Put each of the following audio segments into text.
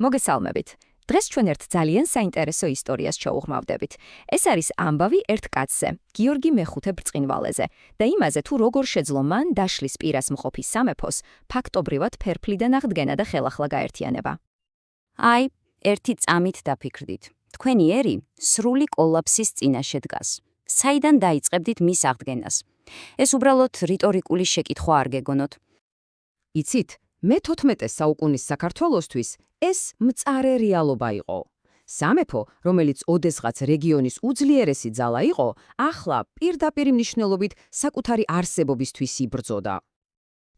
მოგესალმებით. დღეს ჩვენ ერთ ძალიან საინტერესო ისტორიას ჩაუღმავდებით. ეს არის ამბავი ერთ კაცზე, გიორგი მეხუთე ბრწყინვალეზე და იმაზე, თუ როგორ შეძლო მან დაშლის პირას მყოფი სამეფოს ფაქტობრივად ფერფლიდან აღდგენა და ხელახლა გაერთიანება. აი, ერთი წამით დაფიქრდით. თქვენი ერი სრული კოლაფსის წინაშე დგას. საიდან დაიწყებდით მის აღდგენას? ეს უბრალოდ რიტორიკული შეკითხვა არ გეგონოთ. იცით, მე-14 საუკუნის საქართველოსთვის ეს მწარე რეალობა იყო. სამეფო, რომელიც ოდესღაც რეგიონის უძლიერესი ძალა იყო, ახლა პირდაპირ მნიშვნელობით საკუთარი არსებობისთვის იბრძოდა.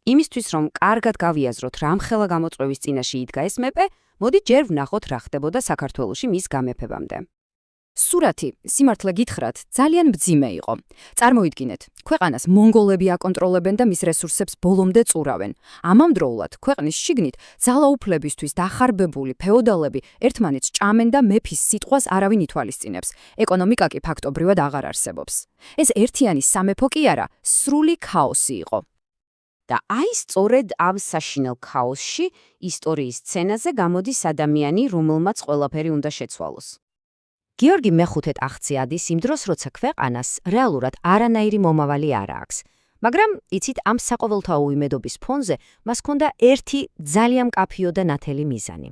იმისთვის, რომ კარგად გავიაზროთ, რა ამხელა გამოწვევის წინაშე იდგა ეს მეფე, მოდით ჯერ ვნახოთ რა ხდებოდა საქართველოში მის გამეფებამდე. სურათი, სიმართლე გითხრათ, ძალიან მძიმე იყო. წარმოიდგინეთ, ქვეყანას მონღოლები აკონტროლებენ და მის რესურსებს ბოლომდე წურავენ. ამავდროულად, ქვეყნის შიგნით ძალაუფლებისთვის დახარბებული ფეოდალები ერთმანეთს ჭამენ და მეფის სიტყვას არავინ ითვალისწინებს. ეკონომიკა კი ფაქტობრივად აღარ არსებობს. ეს ერთიანი სამეფო კი არა, სრული ქაოსი იყო. და აი სწორედ ამ საშინელ ქაოსში ისტორიის სცენაზე გამოდის ადამიანი, რომელმაც ყველაფერი უნდა შეცვალოს. გიორგი მეხუთედ აღწი ადის იმ დროს, როცა ქვეყანას რეალურად არანაირი მომავალი არ აქვს. მაგრამ იცით, ამ საყოველთაო იმედობის ფონზე მას ჰქონდა ერთი ძალიან მკაფიო და ნათელი მიზანი.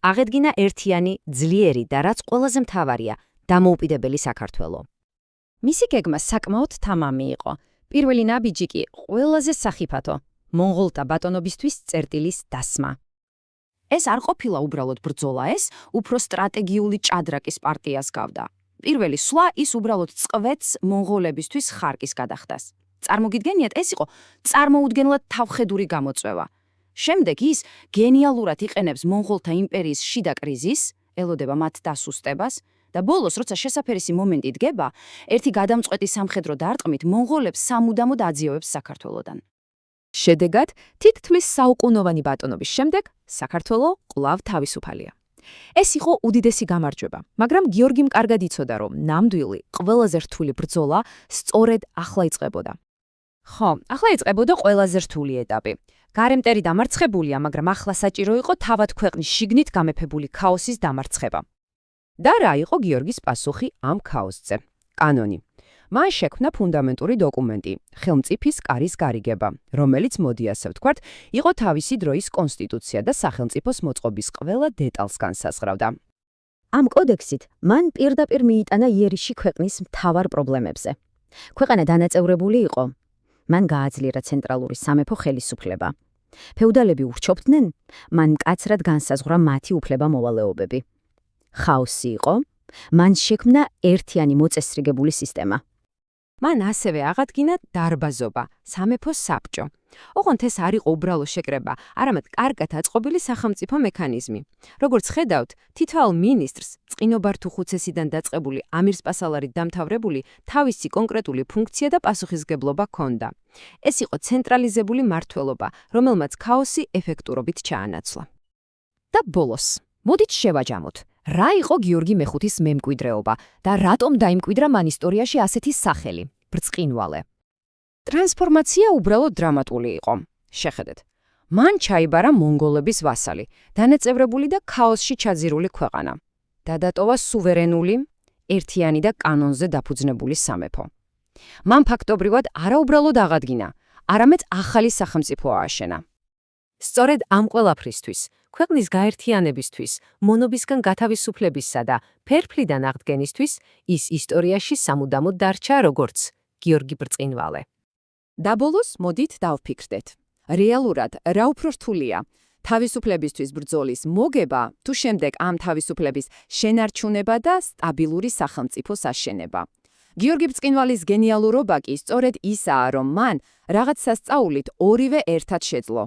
აღედგინა ერთიანი, ძლიერი და რაც ყველაზე მთავარია, დამოუკიდებელი საქართველო. მისი გეგმა საკმაოდ თამამი იყო. პირველი ნაბიჯი კი ყველაზე სახიფათო, მონღოლთა ბატონობისთვის წერტილის დასმა. ეს არ ყოფილა უბრალოდ ბრძოლა, ეს უფრო სტრატეგიული ჭადრაკის პარტიას გავდა. პირველი სვლა ის უბრალოდ წყვეთს მონღოლებისთვის ხარკის გადახდას. წარმოგიდგენიათ, ეს იყო წარმოუდგენლად თავხედური გამოწვევა. შემდეგ ის გენიალურად იყენებს მონღოლთა იმპერიის შიდა კრიზისს, ელოდება მათ დასუსტებას და ბოლოს, როცა შესაფერისი მომენტი დგება, ერთი გადამწყვეტი სამხედრო დარტყმით მონღოლებს სამუდამოდ აძიებებს საქართველოდან. შედეგად, თითქმის საუკუნოვანი ბატონობის შემდეგ საქართველო კვლავ თავისუფალია. ეს იყო უდიდესი გამარჯვება, მაგრამ გიორგიმ კარგად იცოდა, რომ ნამდვილი, ყველაზე რთული ბრძოლა სწორედ ახლა იწყებოდა. ხო, ახლა იწყებოდა ყველაზე რთული ეტაპი. გარემტერი დამარცხებულია, მაგრამ ახლა საჭირო იყო თავად ქვეყნის შიგნით გამეფებული ქაოსის დამარცხება. და რა იყო გიორგის პასუხი ამ ქაოსზე? კანონი. მან შექმნა ფუნდამენტური დოკუმენტი, ხელმწიფის კარის გარიგება, რომელიც, მოდი ასე ვთქვათ, იყო თავისი დროის კონსტიტუცია და სახელმწიფოს მოწყობის ყველა დეტალს განსაზღვრავდა. ამ კოდექსით მან პირდაპირ მიიტანა იერიში ქვეყნის მთავარ პრობლემებზე. ქვეყანა დანაწევრებული იყო. მან გააძლიერა ცენტრალური სამეფო ხელისუფლება. ფეოდალები ურჩობდნენ, მან მკაცრად განსაზღვრა მათი უფლება-მოვალეობები. ხაოსი იყო, მან შექმნა ერთიანი მოწესრიგებული სისტემა. მან ასევე აღადგინა დარბაზობა, სამეფო საბჭო. ოღონდ ეს არ იყო უბრალო შეკრება, არამედ კარგად აწყობილი სახელმწიფო მექანიზმი. როგორც ხედავთ, თითოეულ მინისტრს, წყინობარ თუ ხუცესიდან დაწყებული ამირსპასალარით დამთავრებული, თავისი კონკრეტული ფუნქცია და პასუხისმგებლობა ჰქონდა. ეს იყო ცენტრალიზებული მმართველობა, რომელმაც ქაოსი ეფექტურობით ჩაანაცვლა. და ბოლოს, მოდით შევაჯამოთ. რა იყო გიორგი მეხუთის მემკვიდრეობა და რატომ დაიმკვიდრა მან ისტორიაში ასეთი სახელი, ბრწყინვალე? ტრანსფორმაცია უბრალოდ დრამატული იყო. შეხედეთ. მან ჩაიბარა მონღოლების ვასალი, დანაწევრებული და ქაოსში ჩაძირული ქვეყანა. დადატოვა სუვერენული, ერთიანი და კანონზე დაფუძნებული სამეფო. მან ფაქტობრივად არაუბრალოდ აღადგინა, არამედ ახალი სახელმწიფო ააშენა. სწორედ ამ ყველაფრისთვის, ქვეყნის გაერთიანებისთვის, მონობისგან გათავისუფლებისა და ფერფლიდან აღდგენისთვის ის ისტორიაში სამუდამოდ დარჩა როგორც გიორგი ბრწყინვალე. და ბოლოს მოდით დავფიქრდეთ. რეალურად რა უფრო რთულია, თავისუფლებისთვის ბრძოლის მოგება თუ შემდეგ ამ თავისუფლების შენარჩუნება და სტაბილური სახელმწიფოს აშენება. გიორგი ბრწყინვალის გენიალურობა კი სწორედ ისაა, რომ მან რაღაც სასწაულით ორივე ერთად შეძლო.